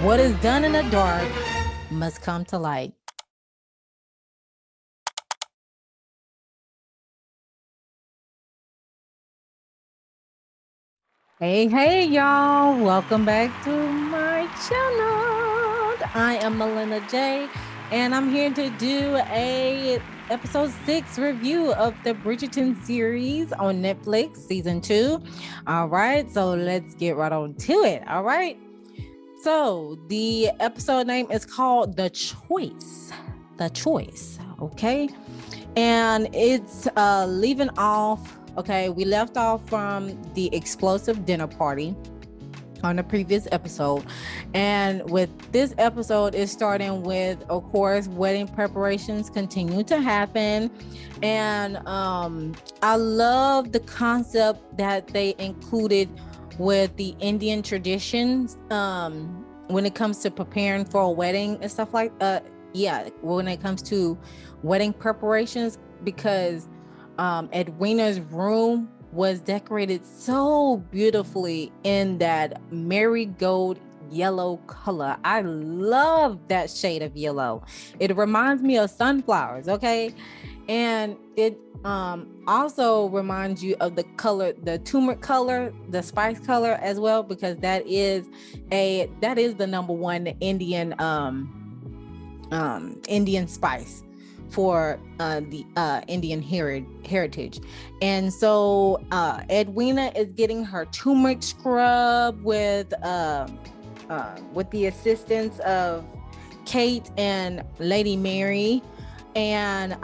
What is done in the dark must come to light. Hey, y'all. Welcome back to my channel. I am Melinda J, and I'm here to do a episode 6 review of the Bridgerton series on Netflix season 2. All right, so let's get right on to it. All right. So the episode name is called The Choice. The Choice. Okay. And it's leaving off. Okay, we left off from the explosive dinner party on the previous episode, and with this episode is starting with, of course, wedding preparations continue to happen. And I love the concept that they included with the Indian traditions when it comes to preparing for a wedding and stuff like when it comes to wedding preparations, because Edwina's room was decorated so beautifully in that marigold yellow color. I love that shade of yellow. It reminds me of sunflowers, okay? And it also reminds you of the color, the turmeric color, the spice color as well, because that is the number one Indian Indian spice for the Indian heritage. And so Edwina is getting her turmeric scrub with the assistance of Kate and Lady Mary. And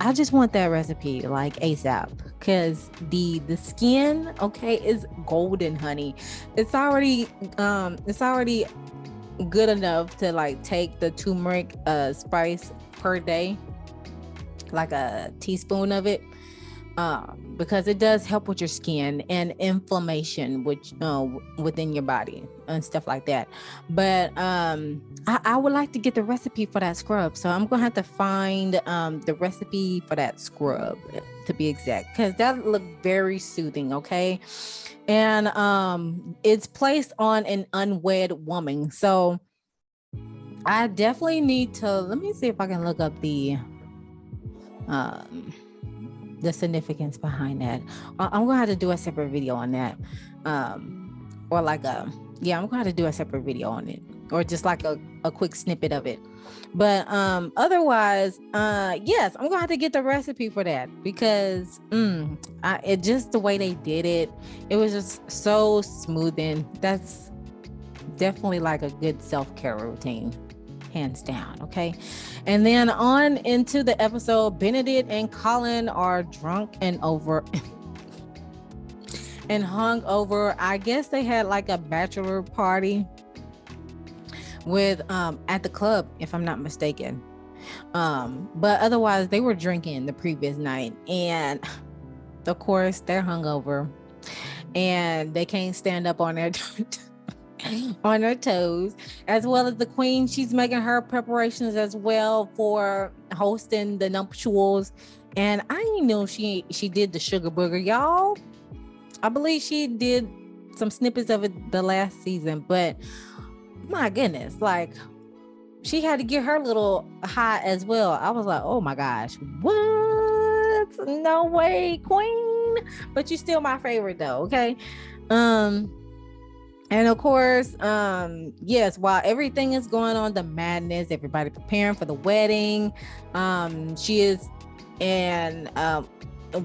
I just want that recipe like ASAP, because the skin, okay, is golden, honey. It's already good enough to like take the turmeric spice per day, like a teaspoon of it, because it does help with your skin and inflammation, which within your body and stuff like that. But I would like to get the recipe for that scrub, so I'm gonna have to find the recipe for that scrub, to be exact, because that looked very soothing. Okay. And it's placed on an unwed woman, so I definitely need to, let me see if I can look up the significance behind that. I'm gonna have to do a separate video on that, or like I'm gonna have to do a separate video on it, or just like a quick snippet of it. But otherwise, yes, I'm gonna have to get the recipe for that, because it just, the way they did it, it was just so smoothing. That's definitely like a good self-care routine, hands down. Okay. And then on into the episode, Benedict and Colin are drunk and over and hung over. I guess they had like a bachelor party with at the club, if I'm not mistaken. But otherwise they were drinking the previous night, and of course they're hungover and they can't stand up on their on her toes, as well as the queen. She's making her preparations as well for hosting the nuptials. And I didn't know she did the sugar booger, y'all. I believe she did some snippets of it the last season, but my goodness, like, she had to get her little high as well. I was like, oh my gosh, what? No way, queen. But you're still my favorite though. Okay. And of course, yes, while everything is going on, the madness, everybody preparing for the wedding, she is, and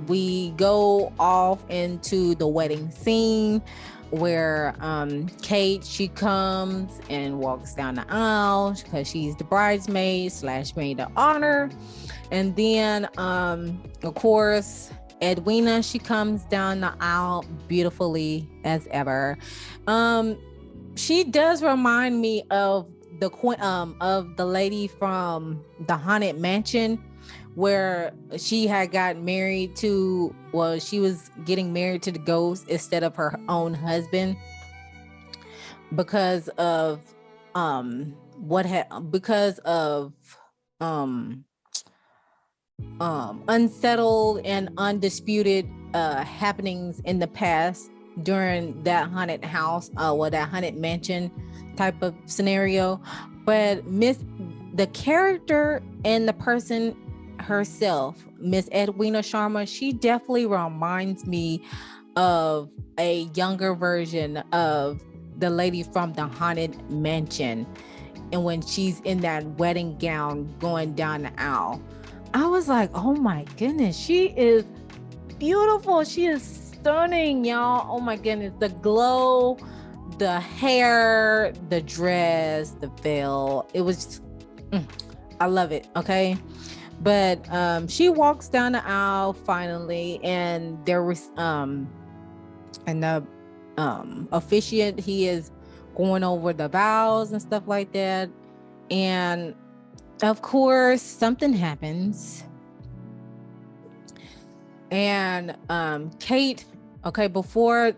we go off into the wedding scene where Kate, she comes and walks down the aisle because she's the bridesmaid / maid of honor. And then of course, Edwina, she comes down the aisle beautifully as ever. She does remind me of the of the lady from the Haunted Mansion, where she had got married to, well, she was getting married to the ghost instead of her own husband, because of because of unsettled and undisputed happenings in the past during that haunted house, that haunted mansion type of scenario. But the character and the person herself, Miss Edwina Sharma, she definitely reminds me of a younger version of the lady from the Haunted Mansion. And when she's in that wedding gown going down the aisle, I was like, oh my goodness, she is beautiful. She is stunning, y'all. Oh my goodness. The glow, the hair, the dress, the veil. It was, I love it. Okay. But she walks down the aisle finally, and there was and the officiant, he is going over the vows and stuff like that. And of course, something happens. And Kate, okay, before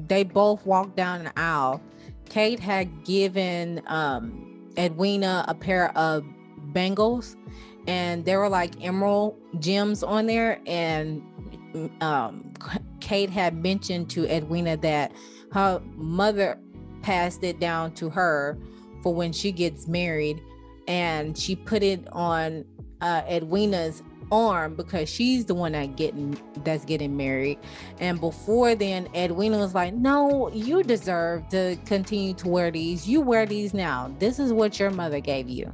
they both walked down the aisle, Kate had given Edwina a pair of bangles, and there were like emerald gems on there. And Kate had mentioned to Edwina that her mother passed it down to her for when she gets married, and she put it on Edwina's arm because she's the one that's getting married. And before then, Edwina was like, no, you deserve to continue to wear these. You wear these now. This is what your mother gave you.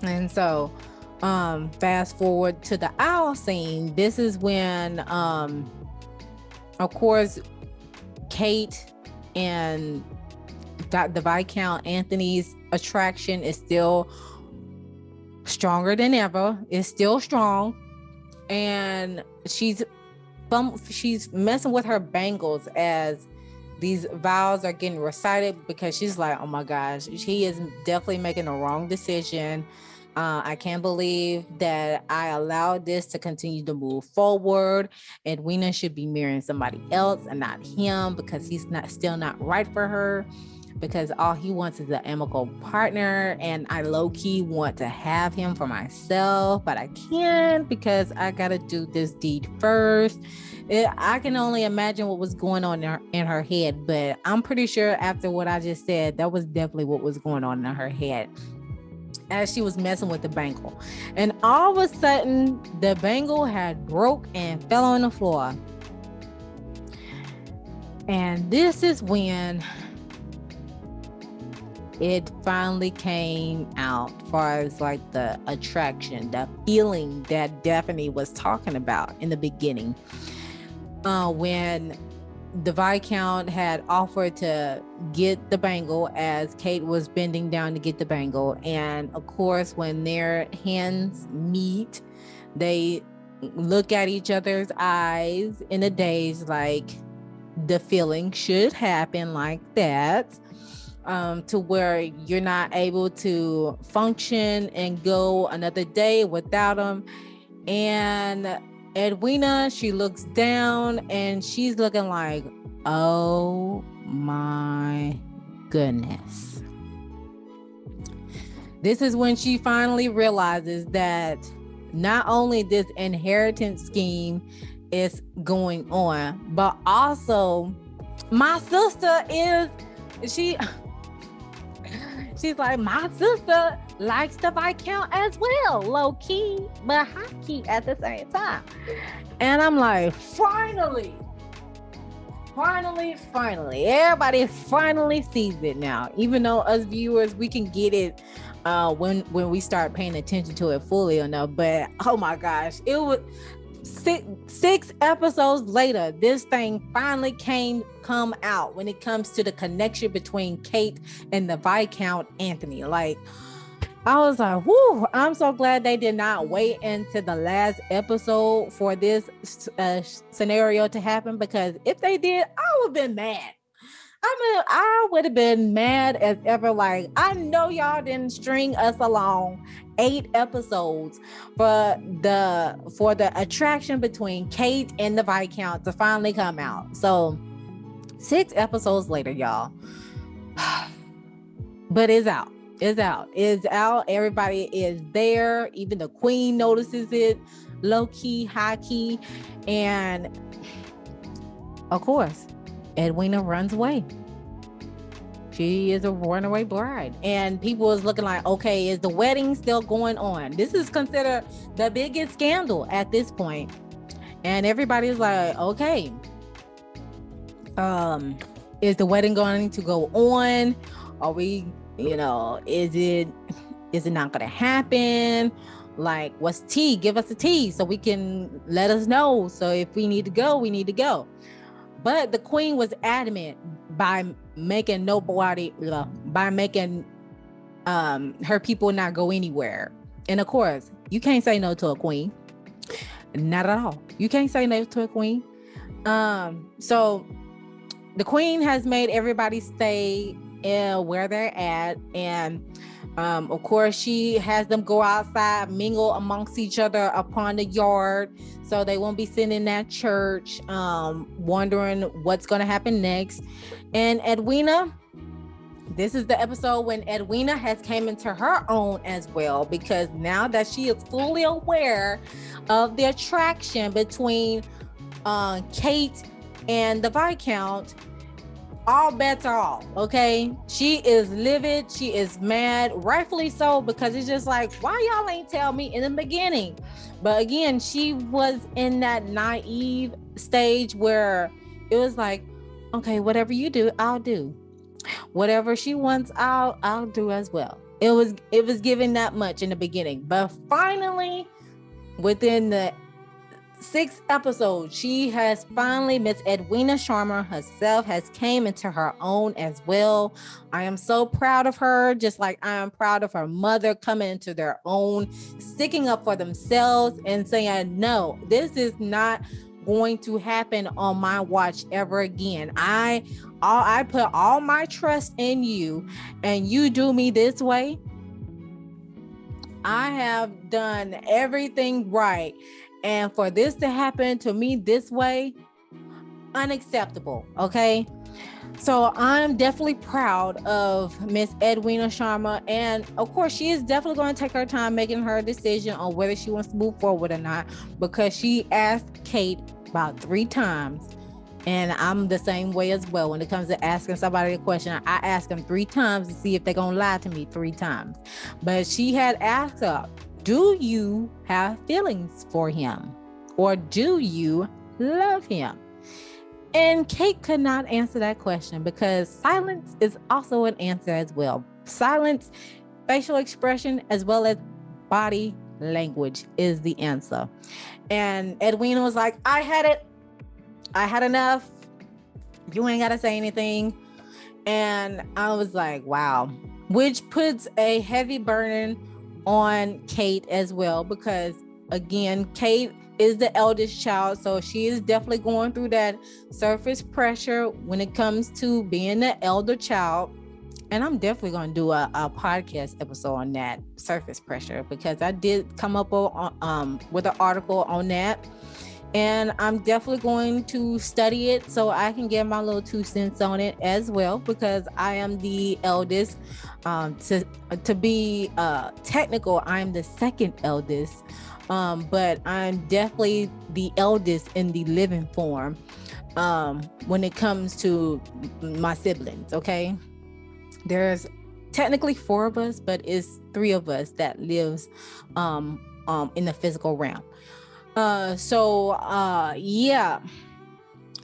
And so fast forward to the owl scene. This is when of course, Kate and the Viscount Anthony's attraction is still stronger than ever. It's still strong, and she's messing with her bangles as these vows are getting recited, because she's like, oh my gosh, he is definitely making a wrong decision. I can't believe that I allowed this to continue to move forward. Edwina should be marrying somebody else and not him, because he's still not right for her, because all he wants is an amicable partner, and I low-key want to have him for myself, but I can't because I gotta do this deed first. I can only imagine what was going on in her head, but I'm pretty sure after what I just said, that was definitely what was going on in her head as she was messing with the bangle. And all of a sudden, the bangle had broke and fell on the floor. And this is when it finally came out, far as like the attraction, the feeling that Daphne was talking about in the beginning. When the Viscount had offered to get the bangle as Kate was bending down to get the bangle. And of course, when their hands meet, they look at each other's eyes in a daze, like the feeling should happen like that, to where you're not able to function and go another day without them. And Edwina, she looks down and she's looking like, oh my goodness. This is when she finally realizes that not only this inheritance scheme is going on, but also my sister she's like, my sister likes the Viscount as well, low key, but high key at the same time. And I'm like, finally, everybody finally sees it now. Even though us viewers, we can get it when we start paying attention to it fully enough. But oh my gosh, it was six episodes later, this thing finally come out when it comes to the connection between Kate and the Viscount Anthony. Like, I was like, whoo, I'm so glad they did not wait into the last episode for this scenario to happen, because if they did, I would have been mad. I would have been mad as ever. Like, I know y'all didn't string us along 8 episodes for the attraction between Kate and the Viscount to finally come out. So 6 episodes later, y'all. But it's out. Everybody is there. Even the queen notices it, low key, high key. And of course, Edwina runs away. She is a runaway bride. And people was looking like, okay, is the wedding still going on? This is considered the biggest scandal at this point. And everybody's like, okay, is the wedding going to go on? Are we, is it not going to happen? Like, what's tea? Give us a tea so we can let us know. So if we need to go, we need to go. But the queen was adamant by making her people not go anywhere. And of course, you can't say no to a queen. Not at all. You can't say no to a queen. So the queen has made everybody stay where they're at. And of course, she has them go outside, mingle amongst each other upon the yard, so they won't be sitting in that church wondering what's going to happen next. And Edwina, this is the episode when Edwina has came into her own as well, because now that she is fully aware of the attraction between Kate and the Viscount, all bets are off. Okay, she is livid, she is mad, rightfully so, because it's just like, why y'all ain't tell me in the beginning? But again, she was in that naive stage where it was like, okay, whatever you do, I'll do. Whatever she wants, I'll do as well. It was given that much in the beginning, but finally, within the 6th episode, she has finally, Miss Edwina Sharma herself has came into her own as well. I am so proud of her, just like I am proud of her mother coming into their own, sticking up for themselves and saying, no, this is not going to happen on my watch ever again. I put all my trust in you, and you do me this way. I have done everything right. And for this to happen to me this way, unacceptable. Okay. So I'm definitely proud of Miss Edwina Sharma. And of course, she is definitely going to take her time making her decision on whether she wants to move forward or not, because she asked Kate about 3 times. And I'm the same way as well. When it comes to asking somebody a question, I ask them 3 times to see if they're going to lie to me 3 times. But she had asked her, do you have feelings for him? Or do you love him? And Kate could not answer that question, because silence is also an answer as well. Silence, facial expression, as well as body language is the answer. And Edwina was like, I had it. I had enough. You ain't got to say anything. And I was like, wow. Which puts a heavy burden on Kate as well, because again, Kate is the eldest child, so she is definitely going through that surface pressure when it comes to being the elder child. And I'm definitely going to do a podcast episode on that surface pressure, because I did come up with an article on that, and I'm definitely going to study it so I can get my little 2 cents on it as well, because I am the eldest. To be technical, I'm the 2nd eldest, but I'm definitely the eldest in the living form when it comes to my siblings. Okay, there's technically 4 of us, but it's 3 of us that lives in the physical realm. Yeah,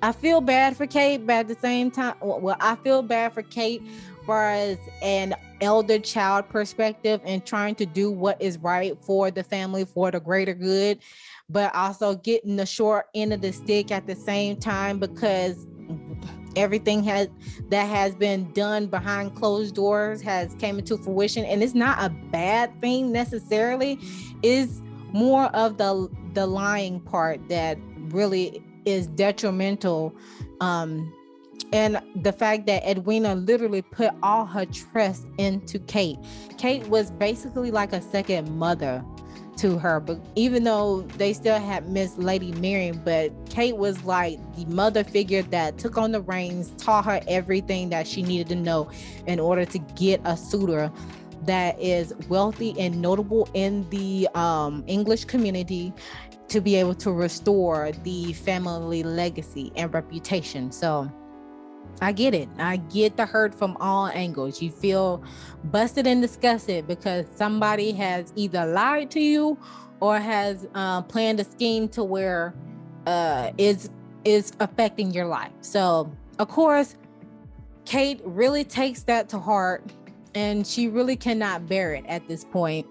I feel bad for Kate, but at the same time, well, I feel bad for Kate far as an elder child perspective and trying to do what is right for the family, for the greater good, but also getting the short end of the stick at the same time, because everything that has been done behind closed doors has came into fruition. And it's not a bad thing necessarily. It's more of the lying part that really is detrimental. And the fact that Edwina literally put all her trust into Kate. Kate was basically like a second mother to her, but even though they still had Miss Lady Miriam, but Kate was like the mother figure that took on the reins, taught her everything that she needed to know in order to get a suitor that is wealthy and notable in the English community, to be able to restore the family legacy and reputation. So I get it. I get the hurt from all angles. You feel busted and disgusted because somebody has either lied to you or has planned a scheme to where is affecting your life. So, of course, Kate really takes that to heart, and she really cannot bear it at this point.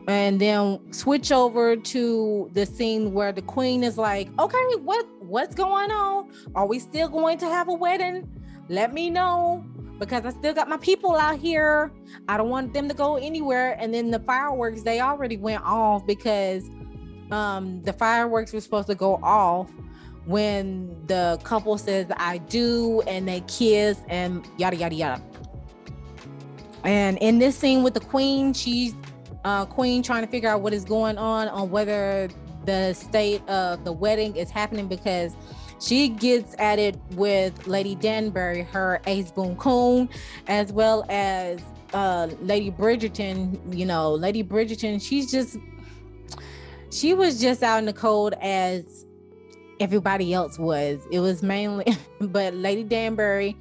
And then switch over to the scene where the queen is like, okay, what's going on? Are we still going to have a wedding? Let me know, because I still got my people out here. I don't want them to go anywhere. And then the fireworks, they already went off because the fireworks were supposed to go off when the couple says I do, and they kiss and yada yada yada. And in this scene with the queen, she's Queen trying to figure out what is going on whether the state of the wedding is happening, because she gets at it with Lady Danbury, her ace boon coon, as well as Lady Bridgerton. You know, Lady Bridgerton, she was just out in the cold as everybody else was. It was mainly, but Lady Danbury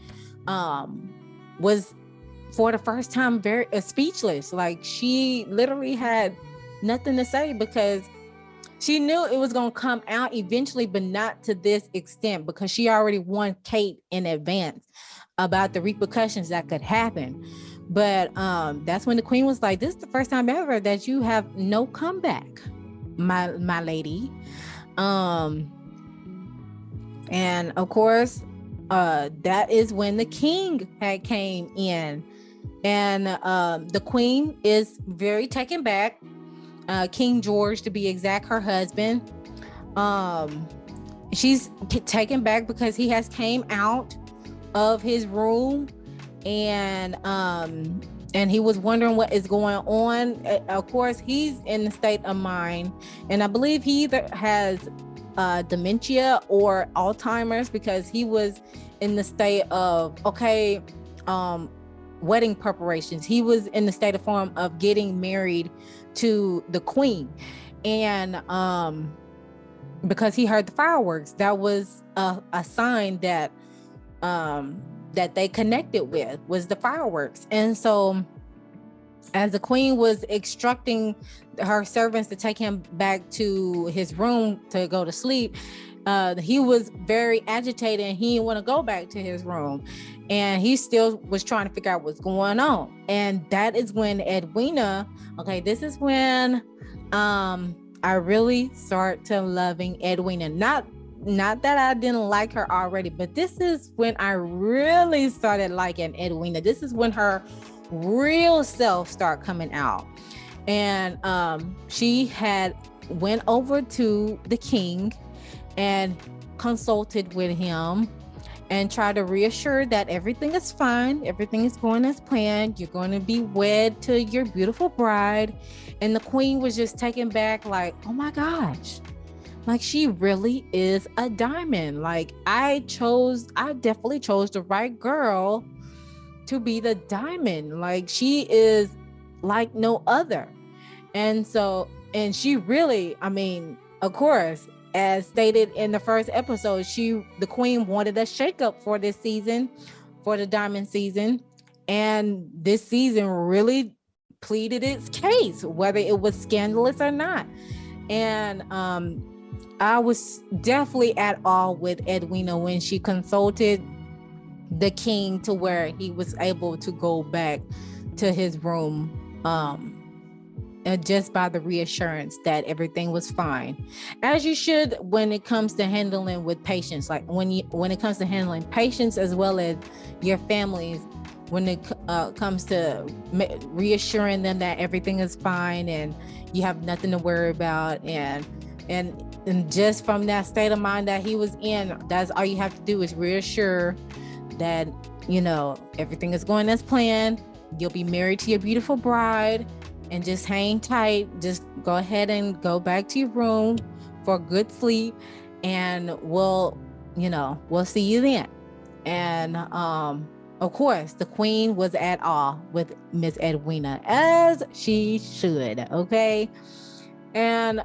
was for the first time very speechless. Like, she literally had nothing to say because she knew it was going to come out eventually, but not to this extent, because she already warned Kate in advance about the repercussions that could happen. But that's when the queen was like, this is the first time ever that you have no comeback, my lady. And of course, that is when the king had came in. And the queen is very taken back. King George, to be exact, her husband. She's taken back because he has came out of his room, and he was wondering what is going on. Of course, he's in the state of mind, and I believe he either has dementia or Alzheimer's, because he was in the state of wedding preparations. He was in the state of form of getting married to the queen, and because he heard the fireworks, that was a sign that they connected with, was the fireworks. And so as the queen was instructing her servants to take him back to his room to go to sleep, he was very agitated and he didn't want to go back to his room, and he still was trying to figure out what's going on. And that is when Edwina, this is when I really start to loving Edwina. Not that I didn't like her already, but this is when I really started liking Edwina. This is when her real self start coming out. And she had went over to the king and consulted with him and tried to reassure that everything is fine, everything is going as planned, you're going to be wed to your beautiful bride. And the queen was just taken back, like, oh my gosh, like, she really is a diamond. Like, I definitely chose the right girl to be the diamond. Like, she is like no other. And so, and she really, of course, as stated in the first episode, the queen wanted a shakeup for this season, for the diamond season. And this season really pleaded its case, whether it was scandalous or not. And I was definitely at awe with Edwina when she consulted the king to where he was able to go back to his room, and just by the reassurance that everything was fine, as you should when it comes to handling with patients. Like when it comes to handling patients as well as your families, when it comes to reassuring them that everything is fine and you have nothing to worry about, and just from that state of mind that he was in, that's all you have to do is reassure that, everything is going as planned. You'll be married to your beautiful bride, and just hang tight. Just go ahead and go back to your room for a good sleep, and we'll see you then. And of course, the queen was at awe with Miss Edwina, as she should. Okay. And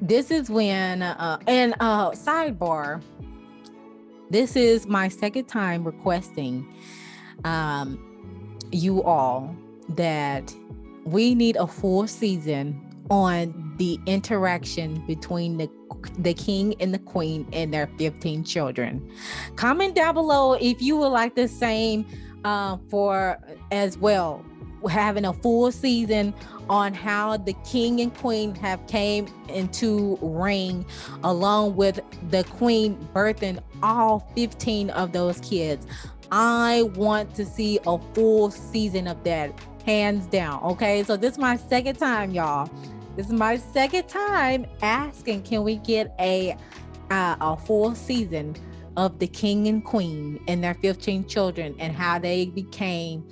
this is when sidebar, this is my second time requesting you all that we need a full season on the interaction between the king and the queen and their 15 children. Comment down below if you would like the same for as well, having a full season on how the king and queen have came into reign, along with the queen birthing all 15 of those kids. I want to see a full season of that, hands down. Okay, so this is my second time, y'all. This is my second time asking, can we get a full season of the king and queen and their 15 children, and how they became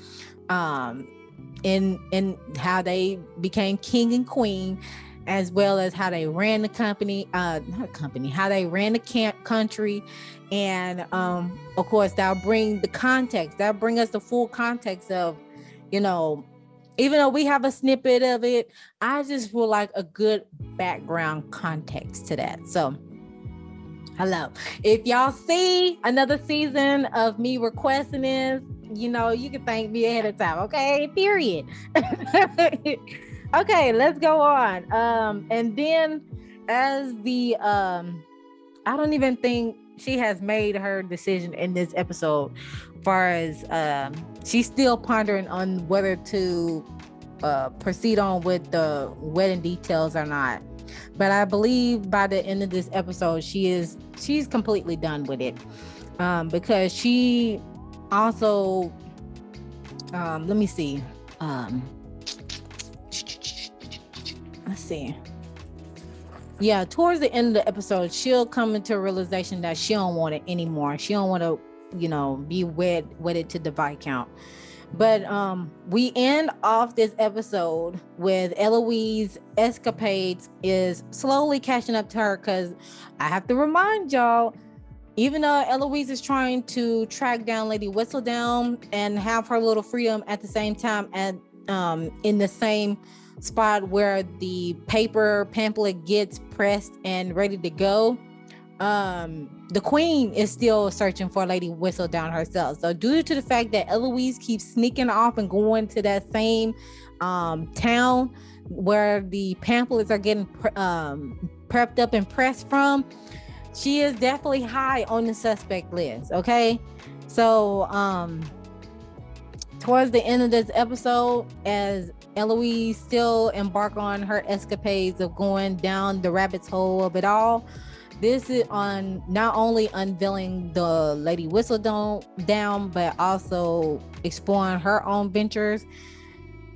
in how they became king and queen, as well as how they ran the company, how they ran the country. And of course, that'll bring the context, that'll bring us the full context of, you know, even though we have a snippet of it, I just would like a good background context to that. So hello, if y'all see another season of me requesting this, you know, you can thank me ahead of time. Okay, period. Okay, let's go on. And then as the I don't even think she has made her decision in this episode, far as she's still pondering on whether to proceed on with the wedding details or not. But I believe by the end of this episode, she's completely done with it, because she also let me see. Let's see. Yeah, towards the end of the episode, she'll come into a realization that she don't want it anymore. She don't want to, you know, be wedded to the Viscount. But we end off this episode with Eloise escapades is slowly catching up to her, because I have to remind y'all, even though Eloise is trying to track down Lady Whistledown and have her little freedom at the same time, and in the same spot where the paper pamphlet gets pressed and ready to go, the queen is still searching for Lady Whistledown herself. So due to the fact that Eloise keeps sneaking off and going to that same town where the pamphlets are getting prepped up and pressed from, she is definitely high on the suspect list. Okay, so towards the end of this episode, as Eloise still embark on her escapades of going down the rabbit's hole of it all, this is on not only unveiling the Lady Whistledown, but also exploring her own ventures.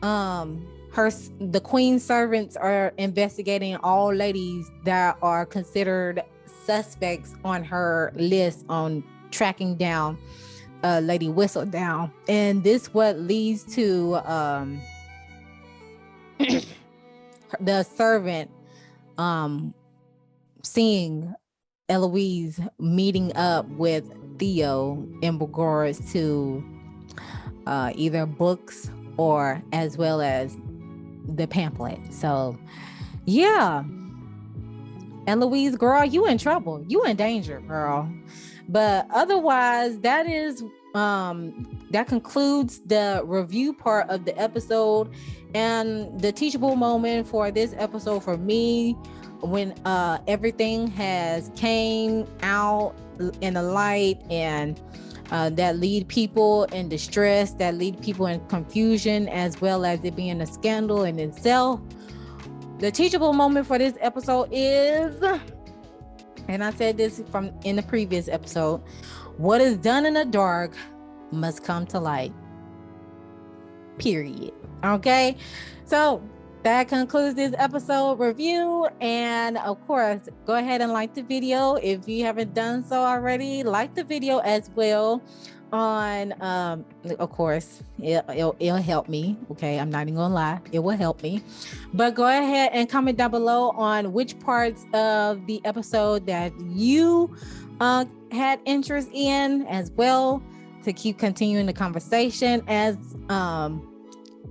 The queen's servants are investigating all ladies that are considered suspects on her list on tracking down Lady Whistledown, and this what leads to the servant seeing Eloise meeting up with Theo in regards to either books or as well as the pamphlet. So yeah, Eloise, girl, you in trouble, you in danger, girl. But otherwise, that is that concludes the review part of the episode. And the teachable moment for this episode for me, when everything has came out in the light, and that lead people in distress, that lead people in confusion, as well as it being a scandal in itself. The teachable moment for this episode is, and I said this from in the previous episode, what is done in the dark must come to light. Period. Okay, so that concludes this episode review. And of course, go ahead and like the video if you haven't done so already. Like the video as well on of course it'll help me. Okay, I'm not even gonna lie, it will help me. But go ahead and comment down below on which parts of the episode that you had interest in as well, to keep continuing the conversation. As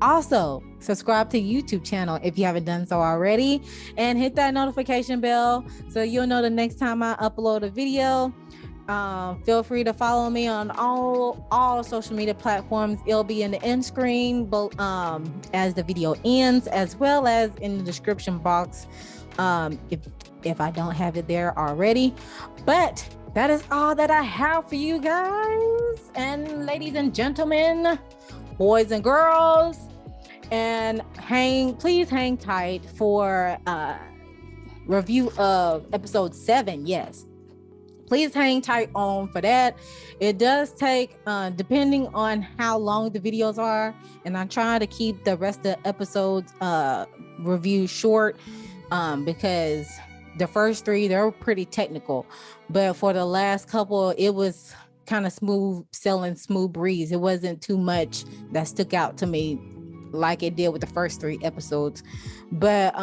also subscribe to YouTube channel if you haven't done so already, and hit that notification bell so you'll know the next time I upload a video. Feel free to follow me on all social media platforms. It'll be in the end screen, but as the video ends, as well as in the description box, if I don't have it there already. But that is all that I have for you guys, and ladies and gentlemen, boys and girls, and please hang tight for review of episode 7. Yes, please hang tight on for that. It does take, depending on how long the videos are, and I'm trying to keep the rest of the episodes review short, because the first 3, they're pretty technical, but for the last couple, it was kind of smooth breeze. It wasn't too much that stuck out to me like it did with the first 3 episodes. But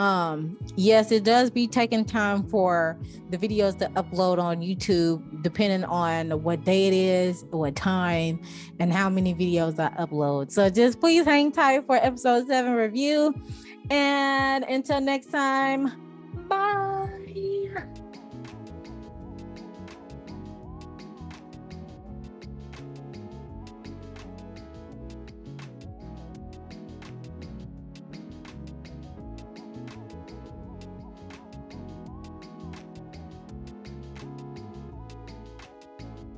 yes, it does be taking time for the videos to upload on YouTube, depending on what day it is, what time, and how many videos I upload. So just please hang tight for episode 7 review, and until next time, bye.